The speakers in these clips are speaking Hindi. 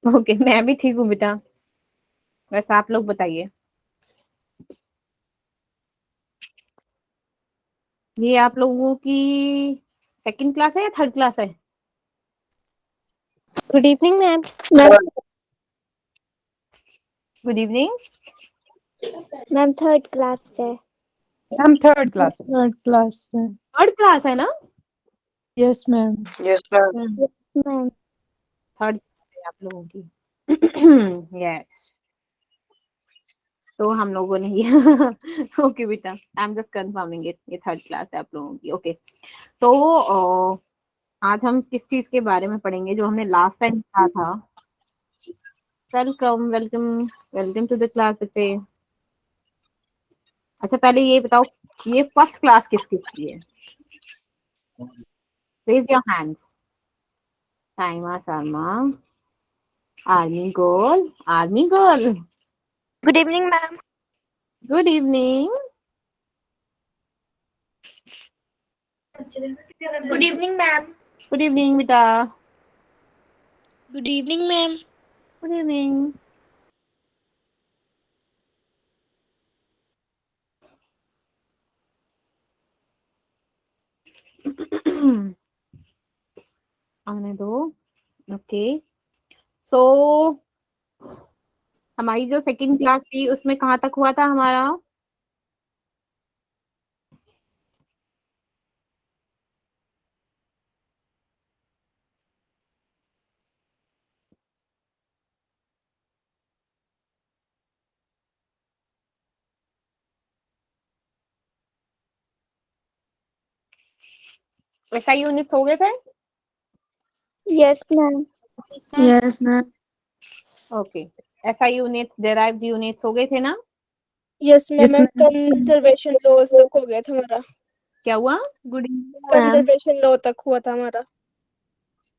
ओके, मैं भी ठीक हूँ बेटा। वैसे आप लोग बताइए, ये आप लोगों की सेकंड क्लास है या थर्ड क्लास है? Good evening ma'am. Good evening. Ma'am third class है। हम थर्ड क्लास है। थर्ड क्लास है। थर्ड क्लास है ना? Yes ma'am. Yes ma'am. Ma'am third है आप लोगों की। यस, तो हम लोगों ने ओके बेटा, I am just confirming it, ये थर्ड क्लास है आप लोगों की। ओके, तो आज हम किस चीज के बारे में पढ़ेंगे जो हमने लास्ट टाइम पढ़ा था? Welcome welcome welcome to the class बच्चे। अच्छा, पहले ये बताओ, ये फर्स्ट क्लास किस किस की है? Raise your hands. Saima Sharma, army girl, army girl. Good evening ma'am. Good evening. Good evening ma'am. Good evening बेटा। Good evening ma'am. Good evening. आने दो। ओके, सो हमारी जो सेकंड क्लास थी उसमें कहाँ तक हुआ था हमारा? ऐसा यूनिट्स हो गए थे? Yes ma'am. Yes ma'am. Okay, ऐसा यूनिट्स, डेराइव्ड यूनिट्स हो गए थे ना? Yes ma'am. Yes, ma'am. Conservation laws तक हो गया था हमारा। क्या हुआ? Good evening ma'am. Conservation law तक हुआ था हमारा।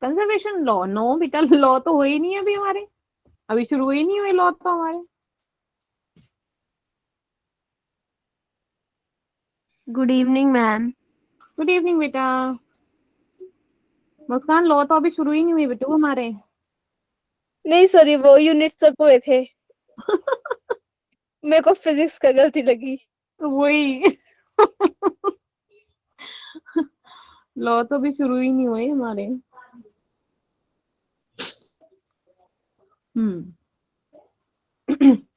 Conservation law? नो बेटा, लॉ तो हो ही नहीं है अभी हमारे, अभी शुरू ही नहीं हुए लॉ तो हमारे। Good evening ma'am. Good evening बेटा। मुस्कान, लॉ तो अभी शुरू ही नहीं हुई बेटू हमारे। नहीं सॉरी, वो यूनिट तक हुए थे। मेरे को फिजिक्स का गलती लगी। तो वही लॉ तो अभी शुरू ही नहीं हुए हमारे।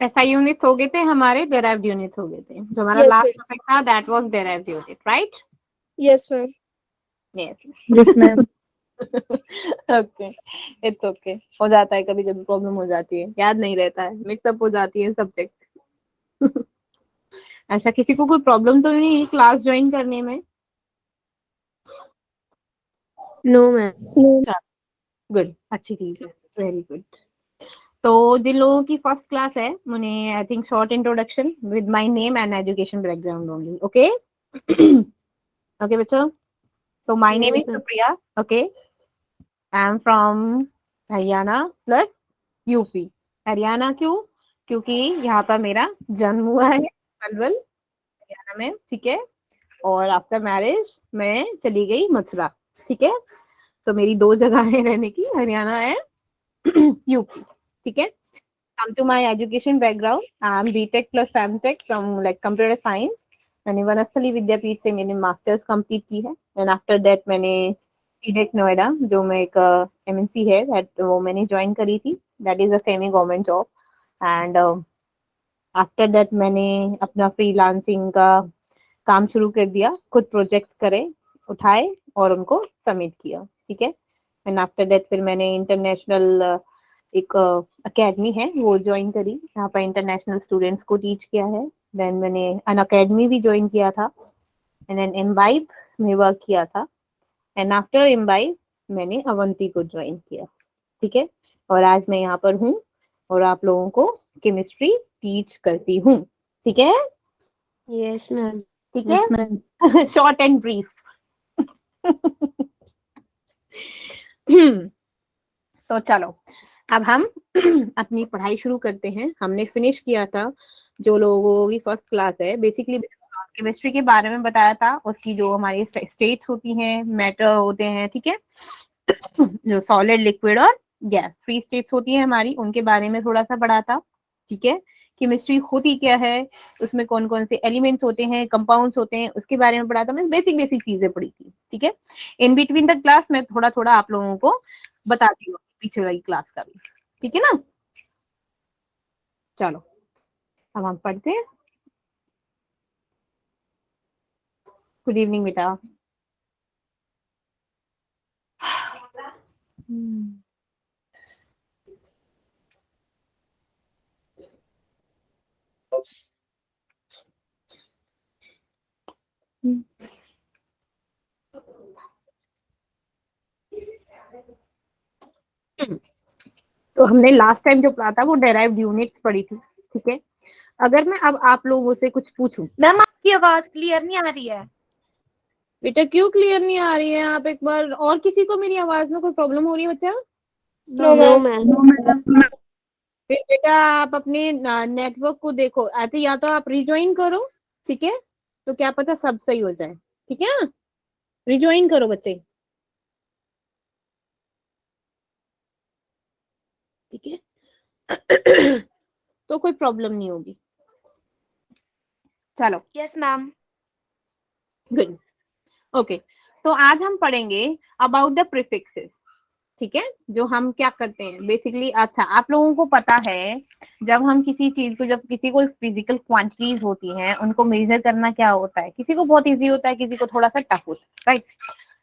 ऐसा यूनिट्स हो गए थे हमारे, डेराइव्ड यूनिट्स हो गए थे। जो हमारा यस लास्ट मैम। टॉपिक था that was derived unit, right? Yes ma'am. Yes. Yes, ma'am. Okay, it's okay, हो जाता है, कभी कभी प्रॉब्लम हो जाती है, याद नहीं रहता है, मिक्सअप हो जाती है सब्जेक्ट। ऐसा किसी को कोई प्रॉब्लम तो नहीं क्लास ज्वाइन करने में? No ma'am. गुड, अच्छी चीज है, वेरी गुड। तो जिन लोगों की फर्स्ट क्लास है, उन्हें I think short introduction with my name and education background only. Okay okay बच्चों, so my name is Yes, ma'am. Supriya. Okay, I am from Haryana plus UP. Haryana क्यों? क्योंकि यहाँ पर मेरा जन्म हुआ है, पलवल हरियाणा में, ठीक है। और आफ्टर मैरिज मैं चली गई मथुरा, ठीक है। तो मेरी दो जगह है रहने की, हरियाणा एंड यूपी, ठीक है। Come to my education background, I am BTech plus MTech from like computer science। मैंने वनस्थली विद्यापीठ से मैंने मास्टर्स कंप्लीट की है, एंड आफ्टर दैट मैंने सीडेक नोएडा, जो मैं एक एमएनसी है, that वो मैंने ज्वाइन करी थी, that is a semi government job. And after that मैंने अपना फ्रीलांसिंग का काम शुरू कर दिया, खुद प्रोजेक्ट्स करे, उठाए और उनको सबमिट किया, ठीक है। एंड आफ्टर दैट फिर मैंने इंटरनेशनल एक अकेडमी है वो ज्वाइन करी, यहाँ पर इंटरनेशनल स्टूडेंट्स को टीच किया है। देन मैंने अन अकेडमी भी ज्वाइन किया था, एंड देन इम्बाइब में वर्क किया था, एंड आफ्टर इम्बाइब मैंने अवंती को ज्वाइन किया, ठीक है। और आज मैं यहाँ पर हूँ और आप लोगों को केमिस्ट्री टीच करती हूँ, ठीक है। Yes, ma'am. ठीक Yes, है, ma'am. Short and brief. तो चलो, अब हम अपनी पढ़ाई शुरू करते हैं। हमने फिनिश किया था, जो लोगों की फर्स्ट क्लास है, बेसिकली केमिस्ट्री के बारे में बताया था, उसकी जो हमारी स्टेट्स होती हैं, मैटर होते हैं, ठीक है, जो सॉलिड, लिक्विड और यस 3 स्टेट्स होती है हमारी, उनके बारे में थोड़ा सा पढ़ा था, ठीक है। केमिस्ट्री होती क्या है, उसमें कौन कौन से एलिमेंट्स होते हैं, कंपाउंड्स होते हैं, उसके बारे में पढ़ा था। मैं बेसिक बेसिक चीजें पढ़ी थी, ठीक है। इन बिटवीन द क्लास में थोड़ा थोड़ा आप लोगों को बताती हूँ पीछे वाली क्लास का भी, ठीक है ना। चलो अब हम पढ़ते हैं। गुड इवनिंग बेटा। तो हमने लास्ट टाइम जो पढ़ा था वो डेराइव्ड यूनिट्स पढ़ी थी, ठीक है। अगर मैं अब आप लोगों से कुछ पूछूं, मैम आपकी आवाज क्लियर नहीं आ रही है। बेटा क्यों क्लियर नहीं आ रही है? आप एक बार, और किसी को मेरी आवाज में कोई प्रॉब्लम हो रही है बच्चा? No ma'am. फिर बेटा आप अपने नेटवर्क को देखो, ऐसे या तो आप रिज्वाइन करो, ठीक है, तो क्या पता सब सही हो जाए, ठीक है ना। रिज्वाइन करो बच्चे, ठीक है। तो कोई प्रॉब्लम नहीं होगी। चलो यस मैम। Good, okay. तो आज हम पढ़ेंगे अबाउट द प्रीफिक्सेस, ठीक है। जो हम क्या करते हैं बेसिकली, अच्छा आप लोगों को पता है जब हम किसी चीज को, जब किसी को फिजिकल क्वांटिटीज होती हैं उनको मेजर करना क्या होता है, किसी को बहुत इजी होता है, किसी को थोड़ा सा टफ होता है, राइट।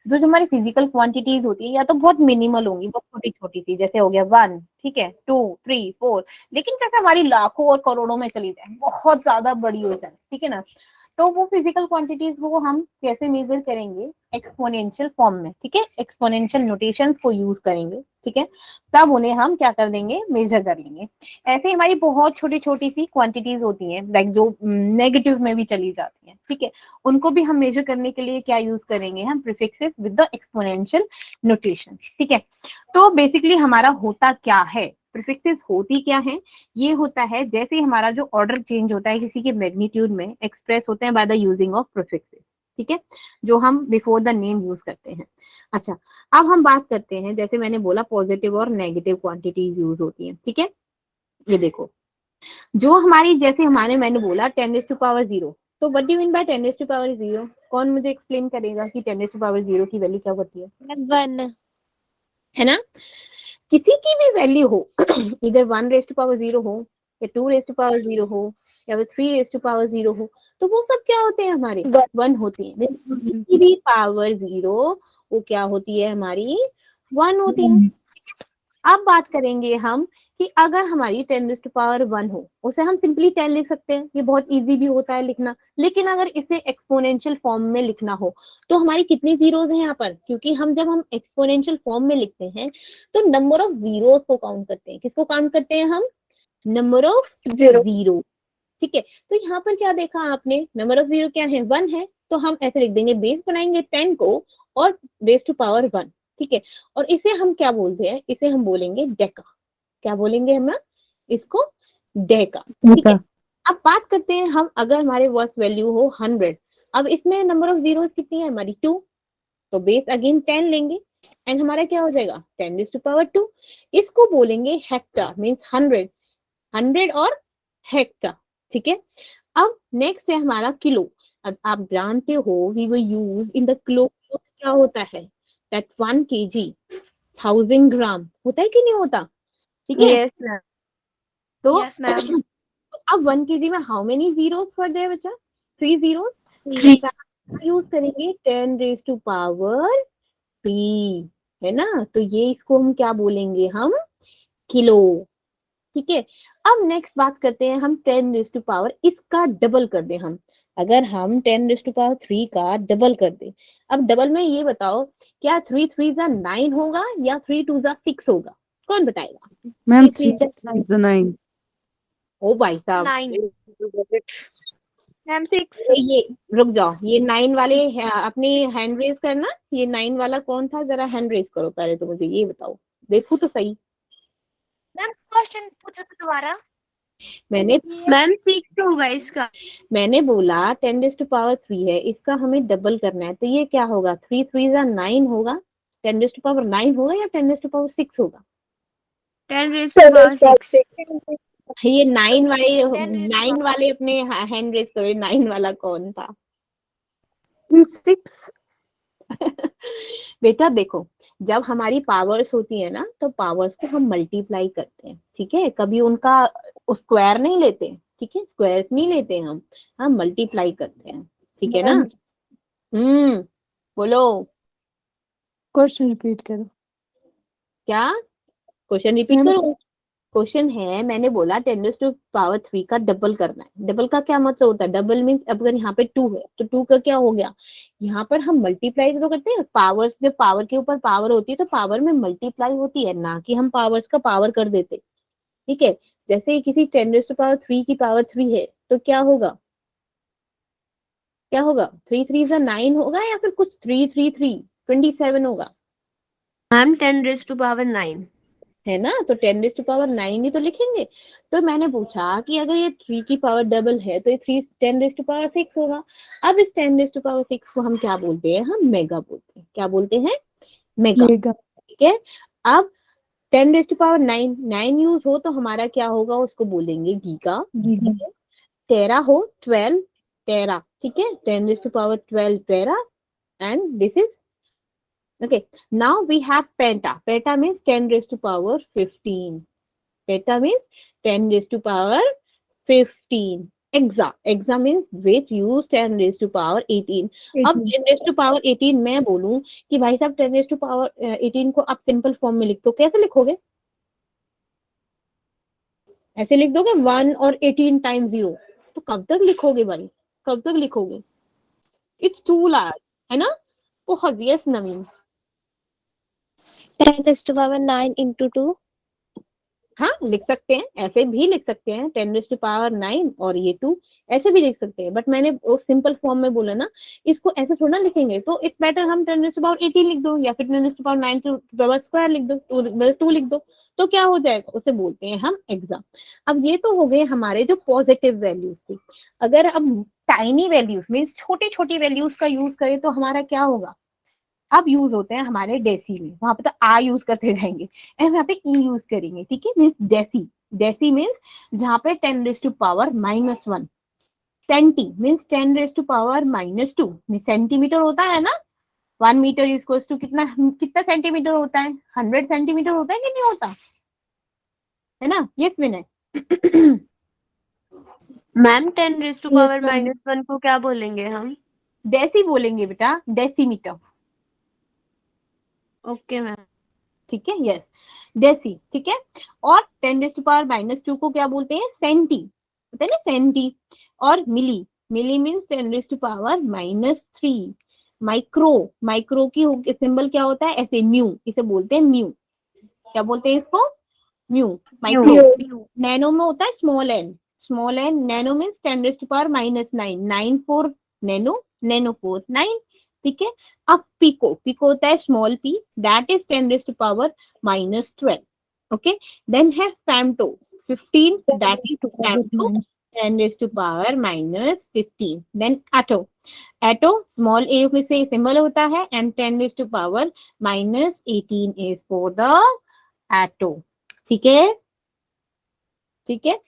जो हमारी फिजिकल क्वांटिटीज होती है या तो बहुत मिनिमल होंगी, बहुत छोटी छोटी सी, जैसे हो गया 1, ठीक है, 2, 3, 4, लेकिन कैसे हमारी लाखों और करोड़ों में चली जाए, बहुत ज्यादा बड़ी हो जाए, ठीक है ना। तो वो फिजिकल क्वांटिटीज को हम कैसे मेजर करेंगे, एक्सपोनेंशियल फॉर्म में, ठीक है, एक्सपोनेंशियल नोटेशंस को यूज करेंगे, ठीक है। तब उन्हें हम क्या कर देंगे, मेजर कर लेंगे। ऐसे हमारी बहुत छोटी छोटी सी क्वांटिटीज होती हैं, लाइक जो नेगेटिव में भी चली जाती हैं, ठीक है, उनको भी हम मेजर करने के लिए क्या यूज करेंगे, हम prefixes with the exponential notation, ठीक है। तो बेसिकली हमारा होता क्या है, प्रीफिक्सेस होती क्या है, ये होता है जैसे हमारा जो ऑर्डर चेंज होता है किसी के मैग्नीट्यूड में, एक्सप्रेस होते हैं by the using of prefixes, ठीक है, जो हम बिफोर द नेम यूज करते हैं। अच्छा अब हम बात करते हैं, जैसे मैंने बोला पॉजिटिव और नेगेटिव क्वांटिटीज यूज होती हैं, ठीक है। ये देखो जो हमारी, जैसे मैंने बोला 10⁻0, तो what do you mean bye 10⁻0? कौन मुझे एक्सप्लेन करेगा कि 10⁻0 की वैल्यू क्या होती है? 1 है ना, किसी की भी वैल्यू हो, इधर 1⁻0 हो या 2⁻0 हो या फिर 3⁻0 हो, तो वो सब क्या होते हैं हमारे, 1 होती है। किसी भी पावर 0 वो क्या होती है हमारी, 1 होती है। अब बात करेंगे हम कि अगर हमारी 10⁻1 हो, उसे हम सिंपली 10 लिख सकते हैं, ये बहुत इजी भी होता है लिखना। लेकिन अगर इसे एक्सपोनेंशियल फॉर्म में लिखना हो तो हमारी कितनी जीरोज हैं यहाँ पर, क्योंकि हम जब हम एक्सपोनेंशियल फॉर्म में लिखते हैं तो नंबर ऑफ जीरोज को काउंट करते हैं। किसको काउंट करते हैं हम, नंबर ऑफ जीरो, ठीक है। तो यहाँ पर क्या देखा आपने, नंबर ऑफ जीरो क्या है, 1 है, तो हम ऐसे लिख देंगे, बेस बनाएंगे 10 को और बेस टू पावर 1, ठीक है। और इसे हम क्या बोलते हैं, इसे हम बोलेंगे डेका। क्या बोलेंगे हम इसको, डेका, ठीक है। अब बात करते हैं हम, अगर हमारे वर्स्ट वैल्यू हो 100, अब इसमें नंबर ऑफ जीरोस कितनी है हमारी, 2, तो बेस अगेन 10 लेंगे एंड हमारा क्या हो जाएगा 10⁻2। इसको बोलेंगे हेक्टा, मीन्स 100, 100 और हेक्टा, ठीक है। अब नेक्स्ट है हमारा किलो। अब आप जानते हो we will use in the kilo, क्या होता है, दैट 1 kg 1000 ग्राम होता है कि नहीं होता, ठीक है। Yes ma'am. तो यस मैम। तो अब 1 kg में how many zeros for their बच्चा, 3 जीरोस, यूज करेंगे 10⁻3, है ना। तो ये इसको हम क्या बोलेंगे, हम किलो, ठीक है। अब नेक्स्ट बात करते हैं हम 10⁻, इसका डबल कर दे हम, अगर हम 10⁻3 का डबल कर दे, अब डबल में ये बताओ क्या 3 3 9 होगा या 3 2 6 होगा, कौन बताएगा? Ma'am 3 3 is 9. ओ भाई साहब, 9 मैम 6 तो ये रुक जाओ, ये 9 वाले अपनी हैंड रेज करना, ये 9 वाला कौन था, जरा हैंड रेज करो पहले, तो मुझे ये बताओ, देखो तो सही। मैम क्वेश्चन पूछो तो दोबारा। मैंने मैम 6 होगा इसका। मैंने बोला 10⁻3 है, इसका हमें डबल करना है, तो ये क्या होगा, 3 3 9 होगा, 10⁻9 होगा या 10⁻6 होगा? 10 raised to power 6. ये 9 वाले 10 raised to 9 वाले अपने हैंड रेज करो, 9 वाला कौन था? 6. बेटा देखो, जब हमारी पावर्स होती है ना तो पावर्स को हम मल्टीप्लाई करते हैं, ठीक है, कभी उनका स्क्वायर नहीं लेते, ठीक है, स्क्वायर्स नहीं लेते हम मल्टीप्लाई करते हैं, ठीक है ना? बोलो क्वेश्चन रिपीट करो। क्या क्वेश्चन रिपीट मैम, करो? क्वेश्चन है, मैंने बोला 10 raised to power 3 का डबल करना है। डबल का क्या मतलब होता है? डबल मीन्स अगर यहाँ पे 2 है तो 2 का क्या हो गया, यहाँ पर हम मल्टीप्लाई तो करते हैं पावर्स, जब पावर के ऊपर पावर होती है तो पावर में मल्टीप्लाई होती है, ना कि हम पावर्स का पावर कर देते, ठीक है। जैसे किसी 10 raised to power 3 की पावर 3 है तो क्या होगा, क्या होगा? 3 3 से 9 होगा या फिर कुछ 3 3 3 27 होगा, मैम 10 raised to power 9. है ना? तो 10 raised to power 9 ही तो लिखेंगे। तो मैंने पूछा कि अगर ये 3 की पावर डबल है तो ये 3 10 raised to power 6 होगा। अब इस 10 raised to power 6 को हम क्या बोलते हैं? हम मेगा बोलते हैं। क्या बोलते हैं? Mega, mega. ठीक है। अब 10 raised to power 9 यूज हो तो हमारा क्या होगा, उसको बोलेंगे गीगा। गीगा। टेरा हो 12 टेरा, ठीक है, 10 raised to power 12 Terra, and this is okay. Now we have penta. Penta means 10 raised to power 15. Penta means 10 raised to power 15. Exa. Exa means which use 10 raised to power 18. अब 10 raised to power 18 मैं बोलूं कि भाई साहब 10 raised to power 18 को आप सिंपल फॉर्म में लिख दो, कैसे लिखोगे? ऐसे लिख दोगे 1 और 18 टाइम 0, तो कब तक लिखोगे भाई, कब तक लिखोगे? इट्स टू लार्ज, है ना? बहुत yes Naveen. 10 raised to power 9 into 2. हाँ लिख सकते हैं, ऐसे भी लिख सकते हैं 10 raised to power 9 और ये 2 ऐसे भी लिख सकते हैं, बट मैंने वो सिंपल फॉर्म में बोला ना, इसको ऐसे थोड़ा लिखेंगे, तो इट्स बेटर हम 10 raised to power 18 लिख दो या फिर 10 raised to power 9 to power square लिख दो, 2 लिख दो, तो क्या हो जाएगा, उसे बोलते हैं हम एग्जाम। अब ये तो हो गए हमारे जो पॉजिटिव वैल्यूज थी। अगर अब टाइनी वैल्यूज मीन्स छोटी छोटी वैल्यूज का यूज करें तो हमारा क्या होगा? अब यूज होते हैं हमारे डेसी में, वहां पे तो आ यूज करते जाएंगे, यहाँ पे ई यूज करेंगे, ठीक है। मीन्स डेसी, डेसी मीन्स जहाँ पे 10 raised to power -1। Centi means 10 raised to power -2। Centimetre होता है ना, 1 मीटर इक्वल्स टू कितना कितना सेंटीमीटर होता है? 100 सेंटीमीटर होता है कि नहीं होता, है ना? Yes Vinay. Ma'am 10 raised to Yes, power ma'am. -1 को क्या बोलेंगे हम? डेसी बोलेंगे बेटा, डेसीमीटर, ओके मैम। ठीक है, यस डेसी, ठीक है। और 10 raised to power -2 को क्या बोलते हैं? सेंटी, होता है ना सेंटी। और milli, milli means 10 raised to power -3। Micro, micro की सिंबल क्या होता है? ऐसे म्यू, इसे बोलते हैं म्यू। क्या बोलते हैं इसको? Mu, micro. नैनो में होता है small n, small n. Nano means 10 raised to power -9, 9 4 nano, nano 4 9, ठीक है। अब पिको, पिको होता है small p, that is 10 raised to power -12, okay. Then है femto 15, that is femto 10 raised to power -15। Then atto, atto small a में से सिंबल होता है, and 10 raised to power -18 is for the एटो, ठीक है, ठीक है।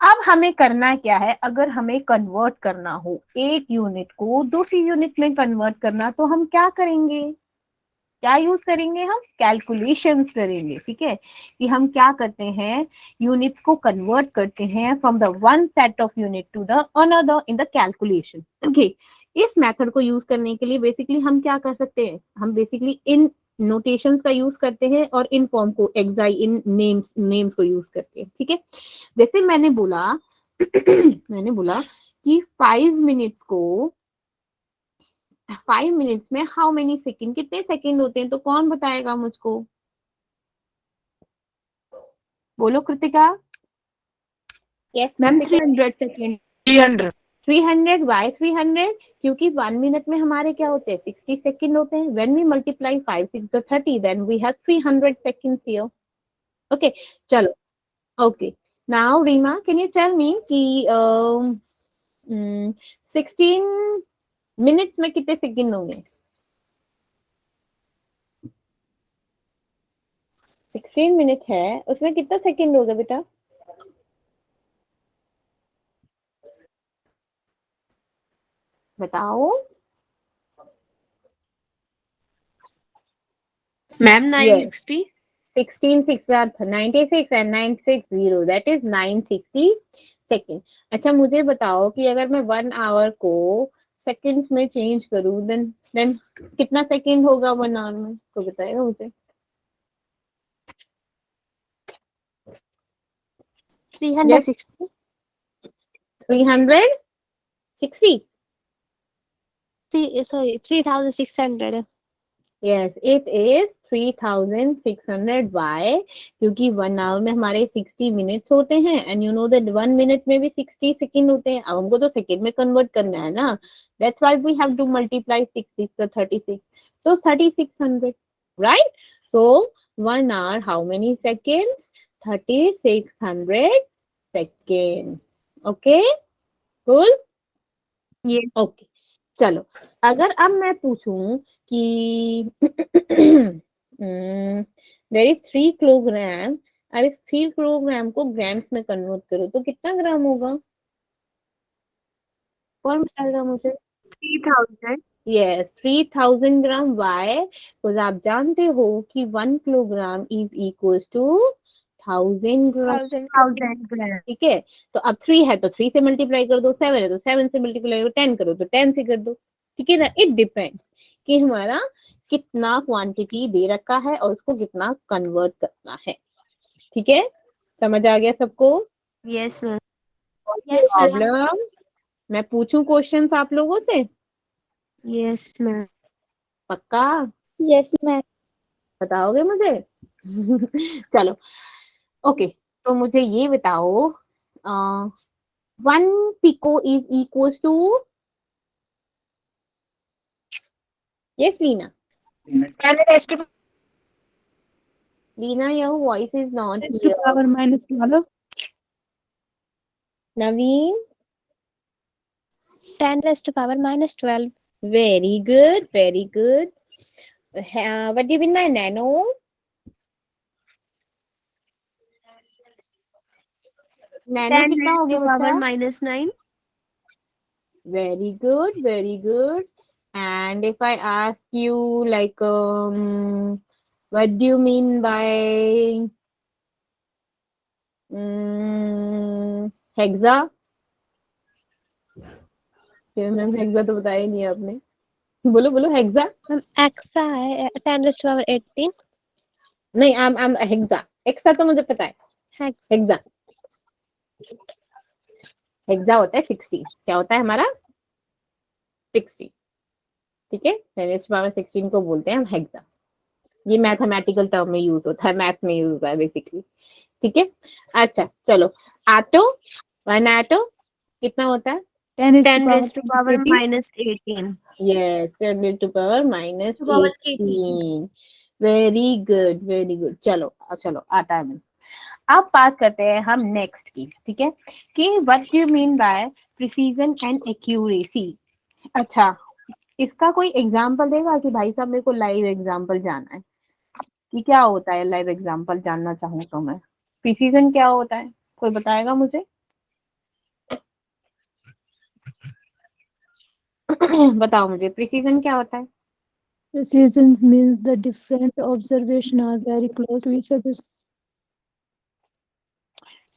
अब हमें करना क्या है, अगर हमें कन्वर्ट करना हो एक यूनिट को दूसरी यूनिट में कन्वर्ट करना, तो हम क्या करेंगे? क्या यूज करेंगे? हम कैलकुलेशंस करेंगे, ठीक है। कि हम क्या करते हैं, यूनिट्स को कन्वर्ट करते हैं from the one set of unit to the another in the calculation, okay. इस मेथड को यूज करने के लिए बेसिकली हम क्या कर सकते हैं, हम बेसिकली इन नोटेशंस का यूज करते हैं और इन फॉर्म को एक्साई इन नेम्स को यूज करते हैं, ठीक है। जैसे मैंने बोला मैंने बोला कि 5 मिनट्स को 5 मिनट्स में हाउ मेनी सेकेंड, कितने सेकेंड होते हैं, तो कौन बताएगा मुझको? बोलो Kritika. Yes ma'am 300 second 300 300 by 300, क्योंकि 1 मिनट में हमारे क्या होते हैं? 60 सेकेंड होते हैं। When we multiply 5 6 30, then we have 300 seconds here, okay. चलो, okay. Now Reema, can you tell me कि 16 मिनट्स में कितने सेकेंड होंगे? 16 मिनट है, उसमें कितना सेकंड होगा बेटा? बताओ। Ma'am Yes, 960. 16 6 are 96 and 960, that is 960 second. अच्छा मुझे बताओ कि अगर मैं 1 आवर को सेकंड्स में चेंज करूं देन कितना सेकंड होगा 1 आवर में? कोई बताएगा मुझे? 360. 360? Sorry, 3600. Yes, it is 3600. Why? क्योंकि 1 आवर में हमारे 60 मिनट्स होते हैं and you know that 1 minute में भी 60 सेकेंड होते हैं। अब हमको तो सेकेंड में कन्वर्ट करना है ना, that's why we have to multiply 60 तो 36, तो 3600, right? So 1 hour how many seconds? 3600 second. Okay, cool. Yes. Okay, चलो अगर अब मैं पूछूं कि देयर इज 3 किलोग्राम, अब इस 3 किलोग्राम को ग्राम्स में कन्वर्ट करो तो कितना ग्राम होगा? कौन बताएगा मुझे? 3000. Yes, 3000 gram. वाई? बिकॉज आप जानते हो कि 1 kilogram is equal to 1000 gram. 1000 gram. ठीक है, तो अब 3 है तो 3 से मल्टीप्लाई कर दो, 7 है तो 7 से मल्टीप्लाई करो, 10 करो तो 10 से कर दो। ठीक है ना, इट डिपेंड्स कि हमारा कितना क्वांटिटी दे रखा है और उसको कितना कन्वर्ट करना है। ठीक है, समझ आ गया सबको? Yes, ma'am. प्रॉब्लम? मैं पूछूं क्वेश्चंस आप लोगों से? Yes, ma'am. पक्का Yes, ma'am. बताओगे मुझे? चलो, ओके, तो मुझे ये बताओ 1 pico is equal to, yes Leena? 10 raised to Lina, your voice is not Raised to clear. power minus 12. Naveen, 10 raised to power minus 12. very good, very good. What do you mean by nano? Nano 10 कितना हो raised to गया power बच्चा? minus 9. Very good, very good. And if I ask you like, what do you mean by hexa? Ma'am hexa तो बताया ही नहीं आपने। बोलो बोलो हेक्सा। Ma'am, exa है 10 raised to power 18. नहीं, आम हेक्सा, एक्सा तो मुझे पता है। Hex. हेक्सा, हेक्सा होता है 60। क्या होता है हमारा? 60। ठीक है, 10⁻16 को बोलते हैं हम हेक्सा। ये मैथमेटिकल टर्म में यूज होता है, मैथ में यूज होता है बेसिकली। ठीक है, अच्छा चलो, आटो, 1 आटो कितना होता है? 10 is 10 to raised to power -18. minus 18. Yes, 10 to power minus To power 18। Very good, very good. चलो चलो, आता है मीन्स। अब बात करते हैं हम नेक्स्ट की। ठीक है, कि what do you mean bye precision and accuracy? अच्छा, इसका कोई एग्जांपल देगा कि भाई साहब मेरे को लाइव एग्जांपल जानना है कि क्या होता है? लाइव एग्जांपल जानना चाहूँ तो मैं, प्रिसीजन क्या होता है? कोई बताएगा मुझे? बताओ मुझे, प्रिसीजन क्या होता है? Precision means the different observation are very close to each other.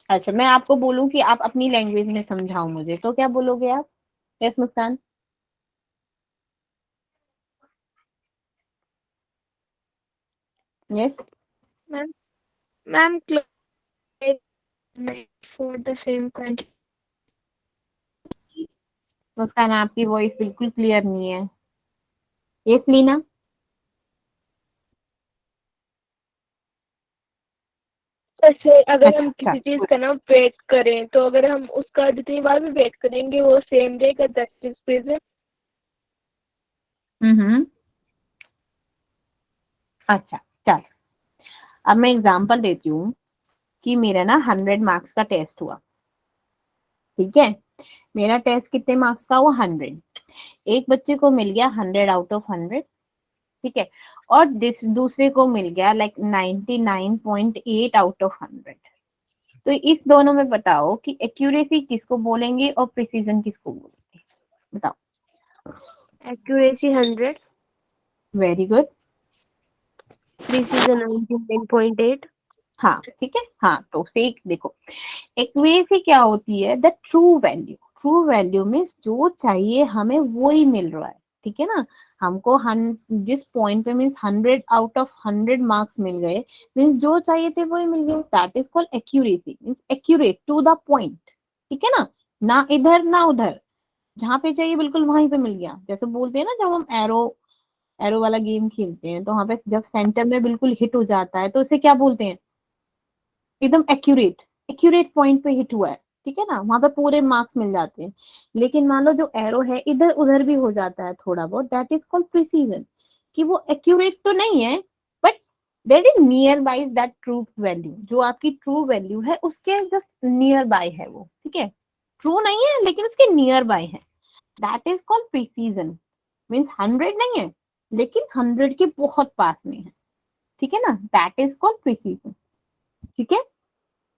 अच्छा, मैं आपको बोलूं कि आप अपनी लैंग्वेज में समझाओ मुझे, तो क्या बोलोगे आप? Yes Muskan? Yes Ma'am, for the same quantity. मुस्कान, आपकी वॉइस बिल्कुल क्लियर नहीं है। यस लीना? जैसे अगर अच्छा हम अच्छा, किसी चीज का ना वेट करें तो अगर हम उसका जितनी बार भी वेट करेंगे वो सेम रहेगा, दैट इज प्रेजेंट। अच्छा चल, अब मैं एग्जांपल देती हूँ कि मेरा ना 100 मार्क्स का टेस्ट हुआ। ठीक है, मेरा टेस्ट कितने मार्क्स का हुआ? 100। एक बच्चे को मिल गया 100 आउट ऑफ 100। ठीक है, और दूसरे को मिल गया लाइक 99.8 आउट ऑफ 100। तो इस दोनों में बताओ कि एक्यूरेसी किसको बोलेंगे और प्रिसीजन किसको बोलेंगे, बताओ। Accuracy 100, very good. precision 99.8. हाँ ठीक है, हाँ तो से देखो, एक्यूरेसी क्या होती है, the true value. True value means जो चाहिए हमें वो ही मिल रहा है, ठीक है ना। हमको जिस पॉइंट पे मीन्स 100 आउट ऑफ 100 मार्क्स मिल गए, मीन्स जो चाहिए थे वही मिल गए, that is called accuracy, means accurate to the point, ठीक है ना इधर ना उधर, जहाँ पे चाहिए बिल्कुल वहीं पे मिल गया। जैसे बोलते हैं ना, जब हम एरो एरो वाला गेम खेलते हैं तो वहां पे जब सेंटर में बिल्कुल हिट हो जाता है तो उसे क्या बोलते हैं, एकदम एक्यूरेट पॉइंट पे हिट हुआ है, ठीक है ना, वहां पे पूरे मार्क्स मिल जाते हैं। लेकिन मान लो जो एरो है इधर उधर भी हो जाता है थोड़ा बहुत, दैट इज कॉल्ड प्रिसीजन, कि वो एक्यूरेट तो नहीं है but that is near by that true value, जो आपकी ट्रू वैल्यू है उसके जस्ट नियर बाय है वो, ठीक है, ट्रू नहीं है लेकिन उसके नियर बाय है, that is called precision. Means 100 नहीं है लेकिन 100 के बहुत पास में है, ठीक है ना, दैट इज कॉल्ड प्रिसीजन। ठीक है,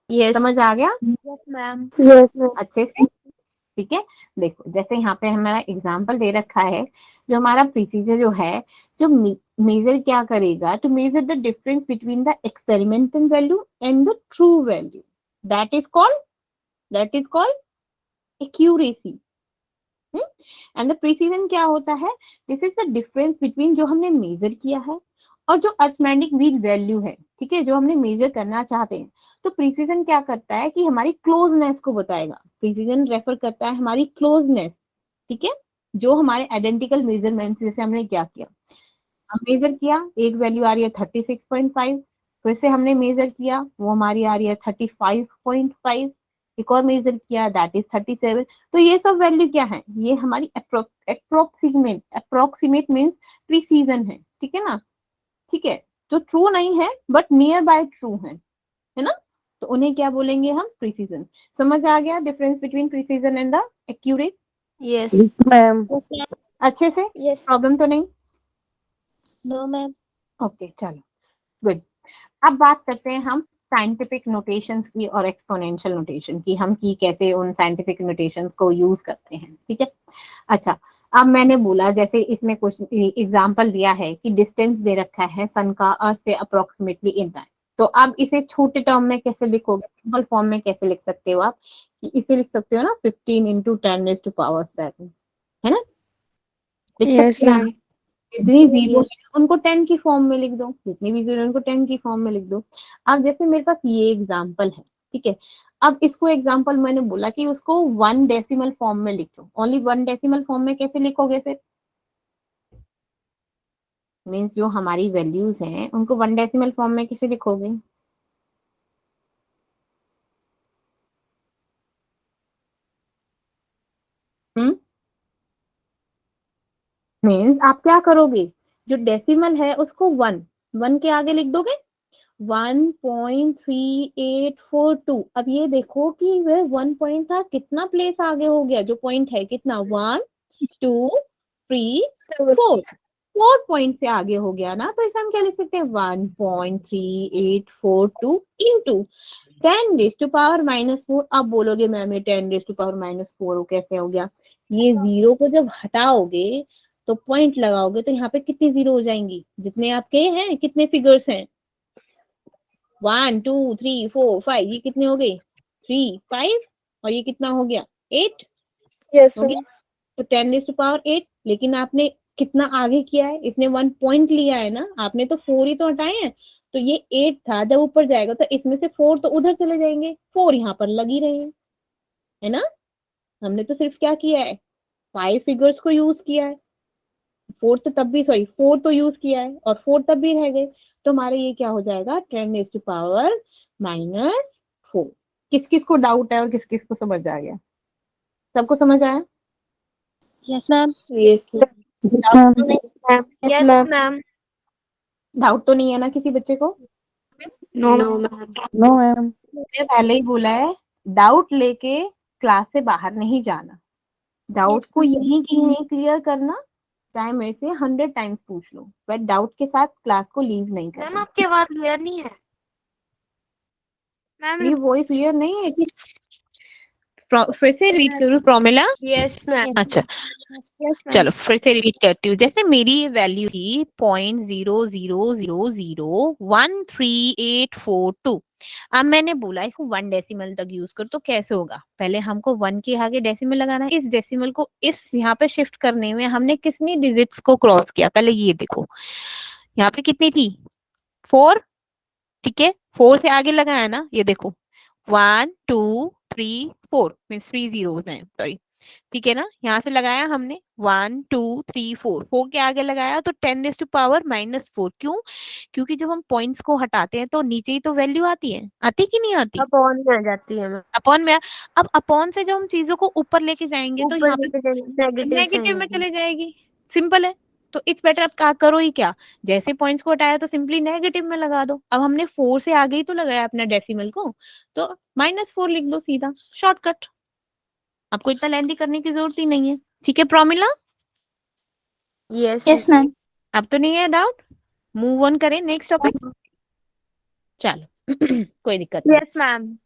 Yes. समझ आ गया Yes, ma'am. Yes ma'am. अच्छे से, ठीक है। देखो जैसे यहाँ पे हमारा एग्जाम्पल दे रखा है, जो हमारा प्रीसीजर जो है, जो मेजर क्या करेगा, to measure the difference between the experimental value and the true value, that is called accuracy. And the precision क्या होता है, this is the difference between जो हमने मेजर किया है और जो अर्थमेटिक मीन वैल्यू है, ठीक है, जो हमने मेजर करना चाहते हैं। तो प्रिसीजन क्या करता है कि हमारी क्लोजनेस को बताएगा, प्रिसीजन रेफर करता है हमारी क्लोजनेस, ठीक है, जो हमारे आइडेंटिकल मेजरमेंट, जैसे हमने क्या किया, हम मेजर किया, एक वैल्यू आ रही है 36.5, फिर से हमने मेजर किया वो हमारी आ रही है 35.5, एक और मेजर किया दैट इज 37। तो ये सब वैल्यू क्या है, ये हमारी अप्रोक्सीमेट मीन्स प्रीसीजन है, ठीक है ना, ठीक है, जो ट्रू नहीं है बट नियर बाय ट्रू है ना, तो उन्हें क्या बोलेंगे हम, प्रीसीजन। समझ आ गया difference between precision and the accurate, Yes. Yes, ma'am. अच्छे से, Yes. प्रॉब्लम तो नहीं, No, ma'am. ओके चलो गुड। अब बात करते हैं हम साइंटिफिक नोटेशंस की और एक्सपोनेंशियल नोटेशन की, हम की कैसे उन साइंटिफिक नोटेशंस को यूज करते हैं, ठीक है। अच्छा, अब मैंने बोला जैसे इसमें कुछ एग्जांपल दिया है कि डिस्टेंस दे रखा है सन का अर्थ से अप्रोक्सीमेटली इन टाइम, तो अब इसे छोटे टर्म में कैसे लिखोगे, सिंपल फॉर्म में कैसे लिख सकते हो आप, कि इसे लिख सकते हो ना 15 into 10⁻⁷, है ना, लिख Yes, सकते हो। ma'am. जितनी जीरो Yes. है उनको 10 की फॉर्म में लिख दो, जितनी भी जीरो उनको 10 की फॉर्म में लिख दो। अब जैसे मेरे पास ये एग्जांपल है, ठीक है, अब इसको एग्जांपल मैंने बोला कि उसको 1 डेसिमल फॉर्म में लिखो, ओनली 1 डेसिमल फॉर्म में कैसे लिखोगे फिर, मीन्स जो हमारी वैल्यूज हैं उनको 1 डेसिमल फॉर्म में कैसे लिखोगे, मीन्स आप क्या करोगे, जो डेसिमल है उसको 1 के आगे लिख दोगे, 1.3842। अब ये देखो कि वह 1 पॉइंट था, कितना प्लेस आगे हो गया, जो पॉइंट है कितना, 1 2 3 4, 4 पॉइंट से आगे हो गया ना, तो इसे हम क्या लिख सकते हैं, 1.3842 इंटू 10⁻⁻4। अब बोलोगे मैम ये 10⁻⁻4 कैसे हो गया, ये जीरो को जब हटाओगे तो पॉइंट लगाओगे तो यहाँ पे कितनी जीरो हो जाएंगी, जितने आपके हैं, कितने फिगर्स हैं, 1 2 3 4 5, ये कितने हो गए, 3 5, और ये कितना हो गया, 8 यस हो गया। मैम। तो 10⁸8, लेकिन आपने कितना आगे किया है, इसने 1 पॉइंट लिया है ना, आपने तो 4 ही तो हटाए हैं, तो ये 8 था, जब ऊपर जाएगा तो इसमें से 4 तो उधर चले जाएंगे, 4 यहाँ पर लगी रहे, है ना। हमने तो सिर्फ क्या किया है, 5 फिगर्स को यूज किया है, 4 तो तब भी, सॉरी 4 तो यूज किया है और 4 तब भी रह गए, तो हमारे ये क्या हो जाएगा, 10⁻⁻4। किस किस को डाउट है और किस किस को समझ आ गया, सबको समझ आया, Yes, ma'am. Yes Yes, doubt ma'am. तो नहीं, Yes, ma'am. ma'am. डाउट तो नहीं है ना किसी बच्चे को, No, ma'am. No, ma'am. मैंने पहले ही बोला है, डाउट लेके क्लास से बाहर नहीं जाना, डाउट Yes, को ma'am. यहीं की यहीं क्लियर करना, चाहे मेरे से 100 टाइम्स पूछ लो, बट डाउट के साथ क्लास को लीव नहीं मैम करना। आपकी आवाज क्लियर नहीं है। मेरी वॉइस क्लियर नहीं है कि फिर से रीड करूँ प्रोमिला? Yes ma'am. अच्छा यस मैम। चलो फिर से रिपीट करती हूँ। जैसे मेरी ये वैल्यू थी 0.00013842। अब मैंने बोला इसको 1 डेसिमल तक यूज कर, तो कैसे होगा? पहले हमको 1 के आगे डेसिमल लगाना है। इस डेसिमल को इस यहाँ पे शिफ्ट करने में हमने कितनी डिजिट्स को क्रॉस किया? पहले ये देखो, यहाँ पे कितनी थी? 4। ठीक है, 4 से आगे लगाया ना, ये देखो 1 2 3 4 मीन्स 3 जीरोस हैं, सॉरी। ठीक है ना, यहाँ से लगाया हमने 1 2 3 4, 4 के आगे लगाया तो 10⁻⁻⁴। क्यों? क्योंकि जब हम पॉइंट्स को हटाते हैं तो नीचे ही तो वैल्यू आती है, आती कि नहीं आती? अब ऑन में आ जाती है मैम। अपॉन में। अब अपॉन से जब हम चीजों को ऊपर लेके जाएंगे तो ऊपर यहाँ पे लेके जाएंगे नेगेटिव नेगेटिव में आएंगी। चले जाएगी। सिंपल है। तो इट्स बेटर अब क्या करो ही क्या, जैसे पॉइंट्स को हटाया तो सिंपली नेगेटिव में लगा दो। अब हमने 4 से आगे ही तो लगाया अपना डेसिमल को, तो -4 लिख दो सीधा, शॉर्टकट। आपको इतना लेंथी करने की जरूरत ही नहीं है। ठीक है प्रोमिला? Yes Yes, ma'am. अब तो नहीं है डाउट? मूव ऑन करें नेक्स्ट टॉपिक। चलो कोई दिक्कत नहीं। Yes ma'am.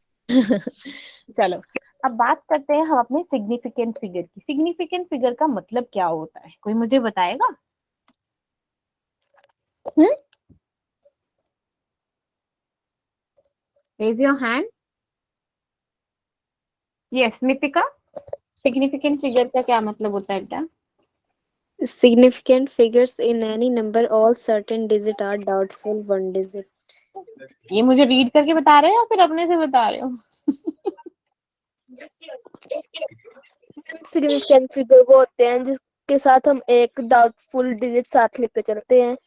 चलो अब बात करते हैं हम अपने सिग्निफिकेंट फिगर की। सिग्निफिकेंट फिगर का मतलब क्या होता है, कोई मुझे बताएगा? Raise your hand. Yes Mitika, significant figure का क्या मतलब होता है बेटा? Significant figures in any number, all certain digits are doubtful, one digit. ये मुझे रीड करके बता रहे हो या फिर अपने से बता रहे हो? सिग्निफिकेंट फिगर वो होते हैं जिसके साथ हम एक डाउटफुल डिजिट साथ लेके चलते हैं।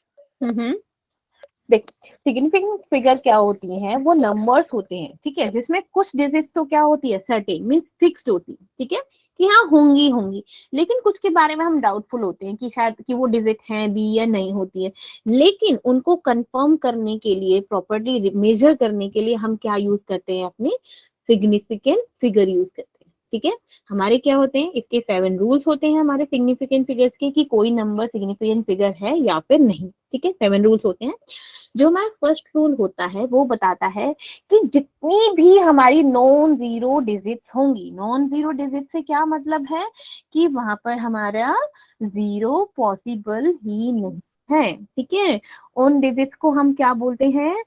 देख, सिग्निफिकेंट फिगर क्या होती हैं? वो नंबर्स होते हैं, ठीक है, जिसमें कुछ डिजिट्स तो क्या होती है, सर्टेन मींस फिक्स्ड होती है, ठीक है, कि हाँ होंगी होंगी, लेकिन कुछ के बारे में हम डाउटफुल होते हैं कि शायद कि वो डिजिट हैं भी या नहीं होती है। लेकिन उनको कंफर्म करने के लिए, प्रॉपर्ली मेजर करने के लिए हम क्या यूज करते हैं? अपने सिग्निफिकेंट फिगर यूज करते हैं। ठीक है, हमारे क्या होते हैं, इसके 7 रूल्स होते हैं हमारे सिग्निफिकेंट फिगर्स के, कि कोई नंबर सिग्निफिकेंट फिगर है या फिर नहीं। ठीक है, 7 रूल्स होते हैं। जो हमारा फर्स्ट रूल होता है वो बताता है कि जितनी भी हमारी नॉन जीरो डिजिट्स होंगी, नॉन जीरो डिजिट से क्या मतलब है कि वहां पर हमारा जीरो पॉसिबल ही नहीं है। ठीक है, उन डिजिट्स को हम क्या बोलते हैं?